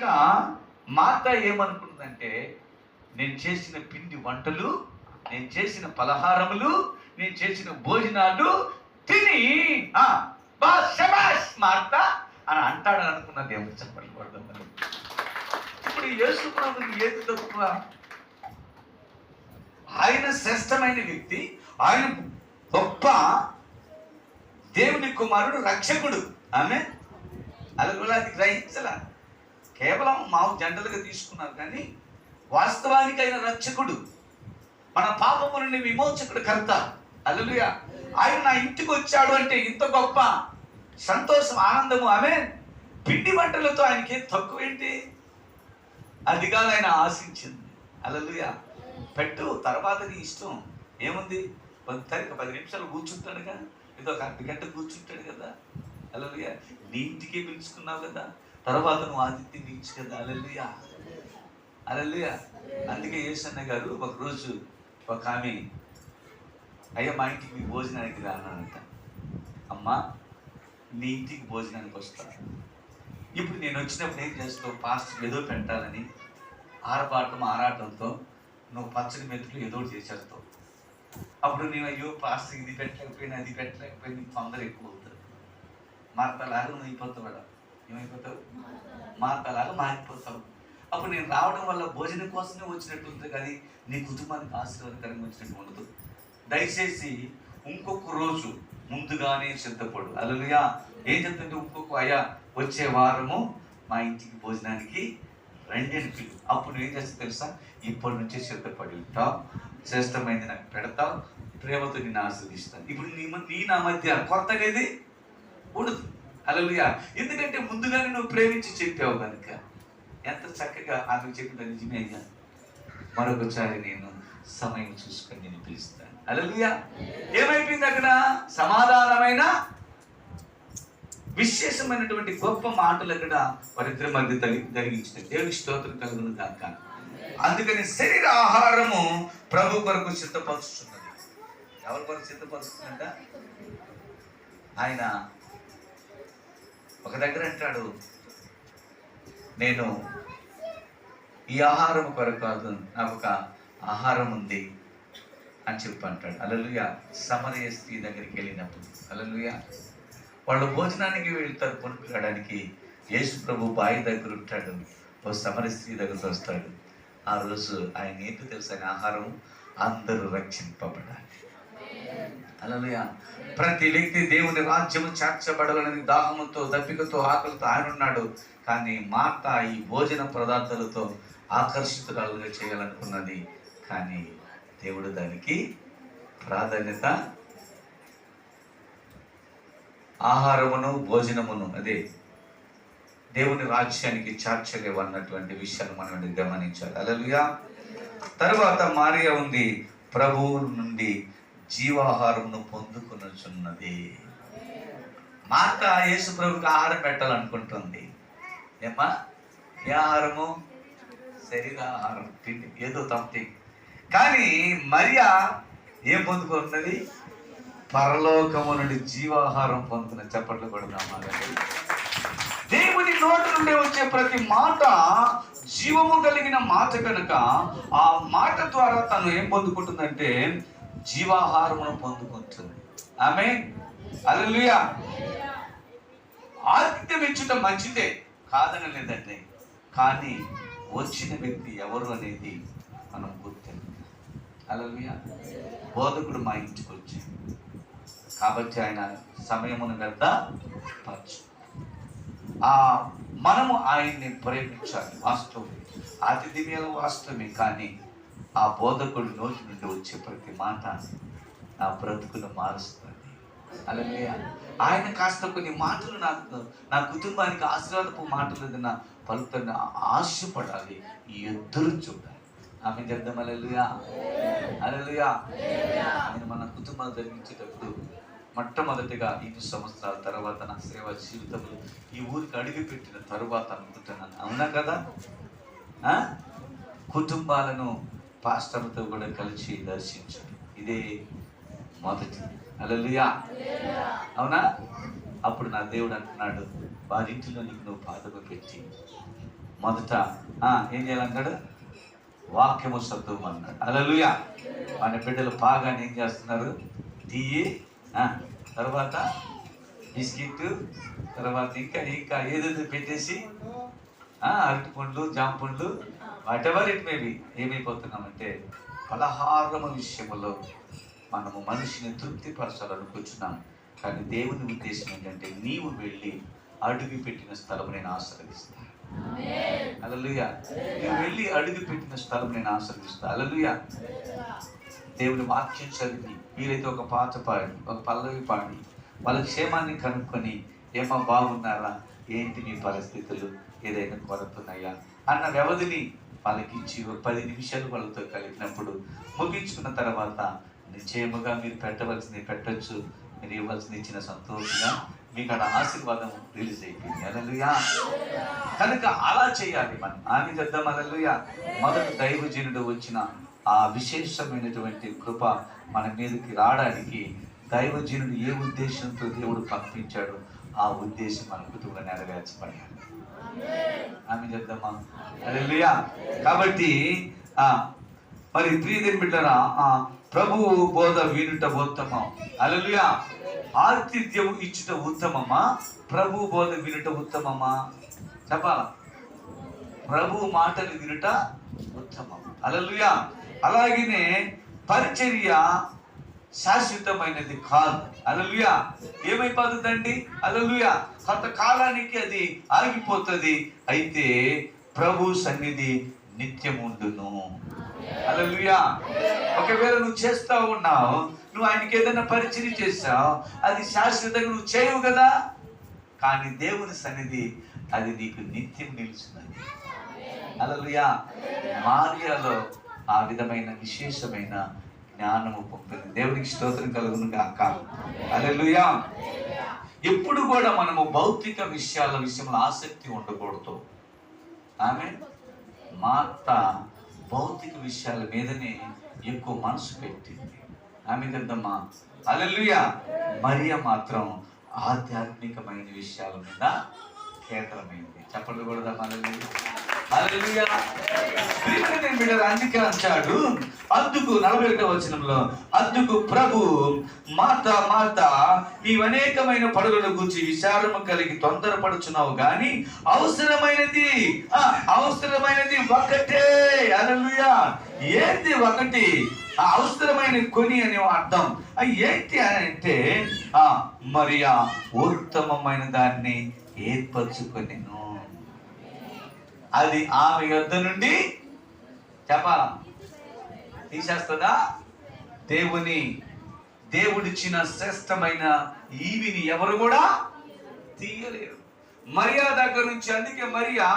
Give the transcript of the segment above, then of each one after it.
కనుక మార్త ఏమనుకుంటుందంటే, నేను చేసిన పిండి వంటలు, నేను చేసిన పలహారములు, నేను చేసిన భోజనాలు తిని బా శబాష్ మార్త అని అంటాడని అనుకున్న దేవుడు చెప్పండి పడదాం. ఇప్పుడు యేసు ప్రభువుకి ఏది తక్కువ? ఆయన శ్రేష్టమైన వ్యక్తి, ఆయన గొప్ప దేవుని కుమారుడు, రక్షకుడు. ఆమె అలా అది గ్రహించలా, కేవలం జంటలుగా తీసుకున్నారు. కానీ వాస్తవానికి ఆయన రక్షకుడు, మన పాపము నుండి విమోచకుడు, కర్త. హల్లెలూయా. ఆయన నా ఇంటికి వచ్చాడు అంటే ఇంత గొప్ప సంతోషం, ఆనందము. ఆమె పిండి వంటలతో ఆయనకి తక్కువ ఏంటి? అది కాదు ఆయన ఆశించింది. హల్లెలూయా. పెట్టు, తర్వాత నీ ఇష్టం, ఏముంది? 10 నిమిషాలు కూర్చుంటాడుగా, ఏదో ఒక అర్ధగంట కూర్చుంటాడు కదా. హల్లెలూయా. నీ ఇంటికే పిలుచుకున్నావు కదా, తర్వాత నువ్వు ఆతిథ్యం ఇచ్చు కదా. హల్లెలూయా, హల్లెలూయా. అందుకే యేసన్న గారు ఒకరోజు ఒక ఆమె, అయ్యా మా ఇంటికి మీ భోజనానికి రానంట. అమ్మా నీ ఇంటికి భోజనానికి వస్తాను. ఇప్పుడు నేను వచ్చినప్పుడు ఏం చేస్తావు? పాస్టర్ ఏదో పెట్టాలని ఆరాటంతో నువ్వు పచ్చడి మెతుకులు ఏదో చేసేస్తావు. అప్పుడు నేను అయ్యో పాస్టర్ ఇది పెట్టలేకపోయినా అది పెట్టలేకపోయినా నీకు తొందర ఎక్కువ అవుతుంది. మార్తలాగా నువ్వు అయిపోతావు కదా. ఏమైపోతావు? మార్తలాగా మారిపోతావు. అప్పుడు నేను రావడం వల్ల భోజనం కోసమే వచ్చినట్టు ఉంటుంది, కానీ నీ కుటుంబానికి ఆశీర్వాదకరంగా వచ్చినట్టు ఉండదు. దయచేసి ఇంకొక రోజు ముందుగానే సిద్ధపడు. హల్లెలూయా. ఏం చెప్తుంటే అయ్యా వచ్చే వారము మా ఇంటికి భోజనానికి రండి అని పిలు. అప్పుడు నువ్వు ఏం చేస్తా తెలుసా? ఇప్పటి నుంచే సిద్ధపడి ఉంటావు, శ్రేష్టమైంది నాకు పెడతావు, ప్రేమతో నేను ఆస్వాదిస్తాను. ఇప్పుడు నీ నా మధ్య కొరత అనేది ఉండదు. హల్లెలూయా. ఎందుకంటే ముందుగానే నువ్వు ప్రేమించి చెప్పావు కనుక. ఎంత చక్కగా ఆమె చెప్పిన నిజమే. మరొకసారి నేను సమయం చూసుకొని నేను పిలుస్తాను. హల్లెలూయా. ఏమైపోయింది అక్కడ? సమాధానమైన విశేషమైనటువంటి గొప్ప మాటలు అక్కడ వారిద్దరి మధ్య జరిగించిన దేవుని స్తోత్రం కలుగును గాక. అందుకని శరీర ఆహారము ప్రభు కొరకు సిద్ధపరుస్తున్నది. ఎవరి కొరకు సిద్ధపరుస్తుందంట? ఆయన ఒక దగ్గర అంటాడు, నేను ఈ ఆహారం కొరకు కాదు, నాకు ఒక ఆహారం ఉంది అని చెప్పి అంటాడు. హల్లెలూయా. సమరయ స్త్రీ దగ్గరికి వెళ్ళినప్పుడు, హల్లెలూయా, వాళ్ళు భోజనానికి వెళ్తారు కొనుక్కోవడానికి. యేసు ప్రభు బావి దగ్గర ఉంటాడు, ఓ సమరయ స్త్రీ దగ్గరకు వస్తాడు. ఆ రోజు ఆయన ఏంటో తెలుసు? ఆయన ఆహారం అందరూ రక్షింపబడాలి. హల్లెలూయా. ప్రతి వ్యక్తి దేవుని రాజ్యము చేర్చబడాలని దాహముతో, దప్పికతో, ఆకలితో ఆయన ఉన్నాడు. కానీ మార్త ఈ భోజన పదార్థాలతో ఆకర్షితురాలుగా చేయాలనుకున్నది. కానీ దేవుడు దానికి ప్రాధాన్యత, ఆహారమును భోజనమును అదే దేవుని రాజ్యానికి చేర్చలేవు అన్నటువంటి విషయాన్ని మనం గమనించాలి. హల్లెలూయా. తరువాత మరియ ఉంది, ప్రభువు నుండి జీవాహారమును పొందుకొనుచున్నది. మార్త యేసు ప్రభుకి ఆహారం పెట్టాలనుకుంటుంది. ఏమ్మా? ఏ ఆహారము? శరీరాహారం, తిండి, ఏదో సంథింగ్. కానీ మరియా ఏం పొందుకున్నది? పరలోకము నుండి జీవాహారం పొందుకున్న. చప్పట్లు కొడదామా? దేవుని నోటి నుండి వచ్చే ప్రతి మాట జీవము కలిగిన మాట కనుక ఆ మాట ద్వారా తను ఏం పొందుకుంటుందంటే జీవాహారమును పొందుకుంటుంది. ఆమేన్. హల్లెలూయా. ఆతిథ్యం ఇచ్చటం మంచిదే, కాదని లేదండి. కానీ వచ్చిన వ్యక్తి ఎవరు అనేది మనం గుర్తించాలి. హల్లెలూయా. బోధకుడు మా ఇంటికి వచ్చాడు కాబట్టి ఆయన సమయమును వ్యర్థపరచు. మనము ఆయన్ని ప్రేమించాలి. వాస్తవం, ఆతిథ్యం వాస్తవమే. కానీ ఆ బోధకుడి నోటి నుండి వచ్చే ప్రతి మాట నా బ్రతుకును మారుస్తుంది. అలాగే ఆయన కాస్త కొన్ని మాటలు నా కుటుంబానికి ఆశీర్వాదపు మాటలు నా పలుకుని ఆశపడాలి, ఎదురు చూడాలి. ఆమె చెప్దాం. హల్లెలూయా, హల్లెలూయా. నేను మన కుటుంబాలు జరిగించేటప్పుడు మొట్టమొదటిగా 5 సంవత్సరాల తర్వాత నా సేవ జీవితంలో ఈ ఊరికి అడుగు పెట్టిన తరువాత అనుకుంటున్నాను. అవునా కదా? కుటుంబాలను పాస్టర్తో కూడా కలిసి దర్శించాడు. ఇదే మొదటి. హల్లెలూయా. అవునా? అప్పుడు నా దేవుడు అంటున్నాడు, వారింటిలో నీకు నువ్వు పాదము పెట్టి మొదట ఏం చేయాలంటాడు? వాక్యము శబ్దం అన్నాడు. హల్లెలూయా. మన బిడ్డలు బాగా ఏం చేస్తున్నారు? టీ, తర్వాత బిస్కెట్, తర్వాత ఇంకా ఏదేదో పెట్టేసి అరటి పండ్లు, జామ పండ్లు, వాటెవర్ ఇట్ మేబీ ఏమైపోతున్నామంటే పలహారము విషయంలో మనము మనిషిని తృప్తిపరచాలని కూర్చున్నాం. కానీ దేవుని ఉద్దేశం ఏంటంటే నీవు వెళ్ళి అడుగు పెట్టిన స్థలం నేను ఆశీర్వదిస్తాను. హల్లెలూయా. నువ్వు వెళ్ళి అడుగు పెట్టిన స్థలం నేను ఆశీర్వదిస్తాను. హల్లెలూయా. దేవుని వాక్యం చదివి వీలైతే ఒక పాట పాడి, ఒక పల్లవి పాడి, వాళ్ళ క్షేమాన్ని కనుక్కొని, ఏమో బాగున్నారా, ఏంటి మీ పరిస్థితులు, ఏదైనా కొరతున్నాయా అన్న వ్యవధిని వాళ్ళకి ఇచ్చి 10 నిమిషాలు వాళ్ళతో కలిపినప్పుడు ముగించుకున్న తర్వాత నిశ్చయముగా మీరు పెట్టవలసింది పెట్టచ్చు, మీరు ఇవ్వాల్సింది ఇచ్చిన సంతోషంగా మీకు అక్కడ ఆశీర్వాదం రిలీజ్ అయిపోయింది. హల్లెలూయా. కనుక అలా చేయాలి మనం. ఆమె చేద్దాం. హల్లెలూయా. మొదటి దైవజనుడు వచ్చిన ఆ విశేషమైనటువంటి కృప మన మీదకి రావడానికి దైవజనుడు ఏ ఉద్దేశంతో దేవుడు పంపించాడో ఆ ఉద్దేశం మన కుటుంబంలో నెరవేర్చబడాలి. ఆమె చేద్దామా? హల్లెలూయా. కాబట్టి మరి ప్రియదేవుని బిడ్డలారా, ప్రభువు బోధ వినుట ఉత్తమం. హల్లెలూయా. ఆతిథ్యం ఇచ్చుట ఉత్తమమా, ప్రభు బోధ వినుట ఉత్తమమా? చెప్పాలా? ప్రభు మాటలు వినుట ఉత్తమం. హల్లెలూయా. అలాగనే పరిచర్య శాశ్వతమైనది కాదు. హల్లెలూయా. ఏమైపోతుందండి? హల్లెలూయా. కొంతకాలానికి అది ఆగిపోతుంది. అయితే ప్రభు సన్నిధి నిత్యముండును. హల్లెలూయా. ఒకవేళ నువ్వు చేస్తా ఉన్నావు, నువ్వు ఆయనకి ఏదైనా పరిచర్య చేస్తావు, అది శాశ్వతంగా నువ్వు చేయవు కదా. కానీ దేవుని సన్నిధి అది నీకు నిత్యం నిలుచున్నది. హల్లెలూయా. మరియలో ఆ విధమైన విశేషమైన జ్ఞానము పొందింది. దేవునికి స్తోత్రం కలుగును గాక. హల్లెలూయా. ఎప్పుడు కూడా మనము భౌతిక విషయంలో ఆసక్తి ఉండకూడదు. ఆమె మార్త భౌతిక విషయాల మీదనే ఎక్కువ మనసు పెట్టింది. ఆమె కదమ్మా. హల్లెలూయా. మరియ మాత్రం ఆధ్యాత్మికమైన విషయాల మీద కేంద్రమైంది. చెప్పండి కూడా. హల్లెలూయా. అందుకే అంటాడు, అందుకు 41వ వచనంలో, అందుకు ప్రభు మార్త నీవు అనేకమైన పనులను గురించి విచారము కలిగి తొందరపడుచున్నావు, గాని అవసరమైనది ఒకటే. హల్లెలూయా. ఏంటి ఒకటి? అవసరమైన కొని అనే అర్థం. ఏంటి అని అంటే మరియా ఉత్తమమైన దాన్ని ఏర్పరచుకొనెను. అది ఆమె యొద్ద నుండి చెప్పాలా? తీసేస్తుందా? దేవుడిచ్చిన శ్రేష్టమైన ఈవిని ఎవరు కూడా తీయలేరు. మరియా దగ్గర నుంచి. అందుకే మరియా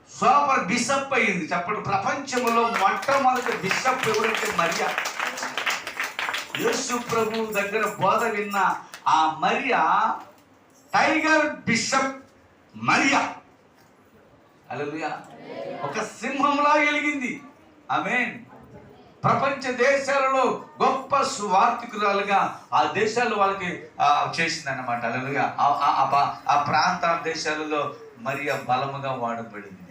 సూపర్ బిషప్ అయింది. చెప్పండి. ప్రపంచంలో మొట్టమొదటి బిషప్ ఎవరంటే మరియా. యేసు ప్రభు దగ్గర బోధ విన్న ఆ మరియా టైగర్ బిషప్ మరియా. హల్లెలూయా. ఒక సింహంలా వెలిగింది. ఆమేన్. ప్రపంచ దేశాలలో గొప్ప సువార్తికురాలుగా ఆ దేశాలు వాళ్ళకి చేసింది అన్నమాట. హల్లెలూయా. ఆ ప్రాంత దేశాలలో మరియా బలముగా వాడబడింది.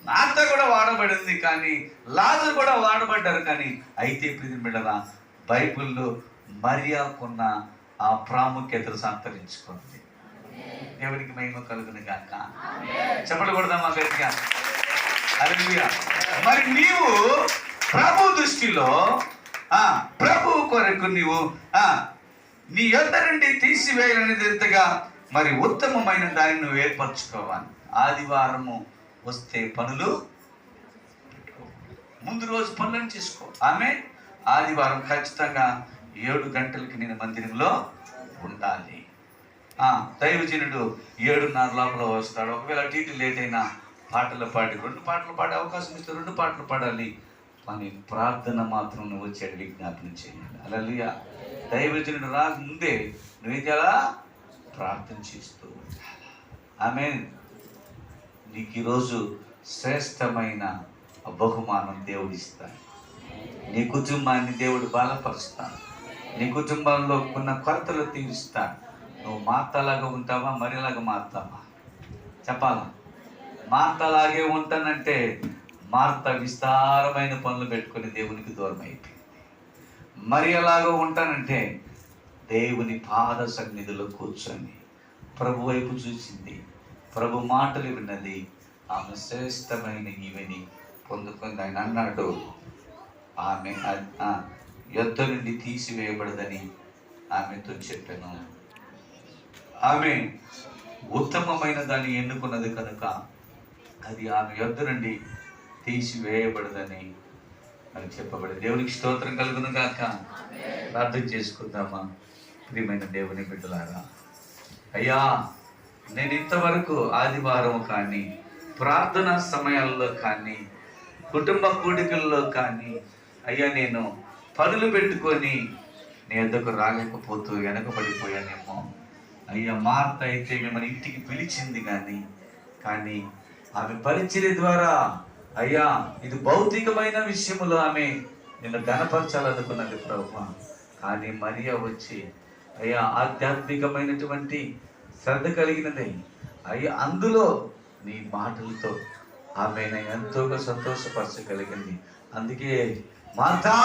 మార్త కూడా వాడబడింది, కానీ లాజరు కూడా వాడబడ్డారు. కానీ అయితే ప్రియమిళ్ళరా, బైబిల్లో మరియాకున్న ఆ ప్రాముఖ్యతను సంతరించుకుంది. దేవునికి మహిమ కలుగును గాక. చెప్పలు కొడదామా గట్టిగా? హల్లెలూయా. మరి నీవు ప్రభు దృష్టిలో ప్రభు కొరకు నీవు నీ యొద్ద నుండి తీసివేయాలనేది ఎంతగా మరి ఉత్తమమైన దాన్ని నువ్వు ఏర్పరచుకోవాలి. ఆదివారము వస్తే పనులు ముందు రోజు పనులను చేసుకో. ఆమె ఆదివారం ఖచ్చితంగా 7 గంటలకి నేను మందిరంలో ఉండాలి. దైవజనుడు 7:30 లోపల వస్తాడు. ఒకవేళ టీటీ లేట్ అయినా పాటలు పాడి 2 పాటలు పాడే అవకాశం ఇస్తే 2 పాటలు పాడాలి. కానీ ప్రార్థన మాత్రం నువ్వు వచ్చాడు విజ్ఞాపన చేయాలి. హల్లెలూయా. దైవజనుడు రాకముందే నువ్వు ఇలా ప్రార్థన చేస్తూ ఉండాలి. ఆమేన్. నీకు ఈరోజు శ్రేష్టమైన బహుమానం దేవుడు ఇస్తాడు. నీ కుటుంబాన్ని దేవుడు బలపరుస్తాడు. నీ కుటుంబంలో ఉన్న కొరతలు తీరుస్తాడు. నువ్వు మార్తలాగా ఉంటావా, మరిలాగా మారుతావా? చెప్పాలా? మార్త అలాగే ఉంటానంటే మార్త విస్తారమైన పనులు పెట్టుకొని దేవునికి దూరం అయిపోయింది. మరి అలాగో ఉంటానంటే దేవుని పాద సన్నిధిలో కూర్చొని ప్రభు వైపు చూసింది, ప్రభు మాటలు విన్నది, ఆమె శ్రేష్టమైన ఈవెని పొందుకుంది. ఆయన అన్నాడు, ఆమె యొద్ద నుండి తీసివేయబడదని ఆమెతో చెప్పాను. ఆమె ఉత్తమమైన దాన్ని ఎన్నుకున్నది కనుక అది ఆమె యొద్ద నుండి తీసివేయబడదని అని చెప్పబడి. దేవునికి స్తోత్రం కలుగును గాక. ప్రార్థన చేసుకుందామా? ప్రియమైన దేవుని బిడ్డలారా, అయ్యా, నేను ఇంతవరకు ఆదివారం కానీ, ప్రార్థనా సమయాల్లో కానీ, కుటుంబ కూడికల్లో కానీ, అయ్యా, నేను పనులు పెట్టుకొని నీ వద్దకు రాలేకపోతూ వెనకబడిపోయానేమో. అయ్యా, మార్త అయితే మిమ్మల్ని ఇంటికి పిలిచింది కానీ ఆమె పరిచర్య ద్వారా, అయ్యా, ఇది భౌతికమైన విషయములో ఆమె నిన్ను ఘనపరచాలనుకున్నది ప్రభువా. కానీ మరియా వచ్చి, అయ్యా, ఆధ్యాత్మికమైనటువంటి శ్రద్ధ కలిగినది, అయ్యా, అందులో నీ మాటలతో ఆమె ఎంతోగా సంతోషపరచగలిగింది. అందుకే మార్తా,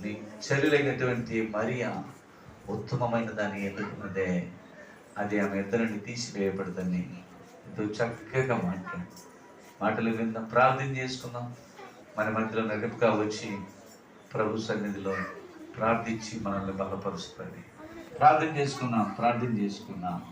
నీ చెల్లెలైనటువంటి మరియా ఉత్తమమైన దాన్ని ఎన్నుకున్నదే, అది ఆమె ఇద్దరిని తీసివేయబడదని ఎంతో చక్కగా మాటలు విందాం, ప్రార్థన చేసుకుందాం. మన మధ్యలో నగపుగా వచ్చి ప్రభు సన్నిధిలో ప్రార్థించి మనల్ని బలపరుస్తుంది. ప్రార్థన చేసుకున్నాం.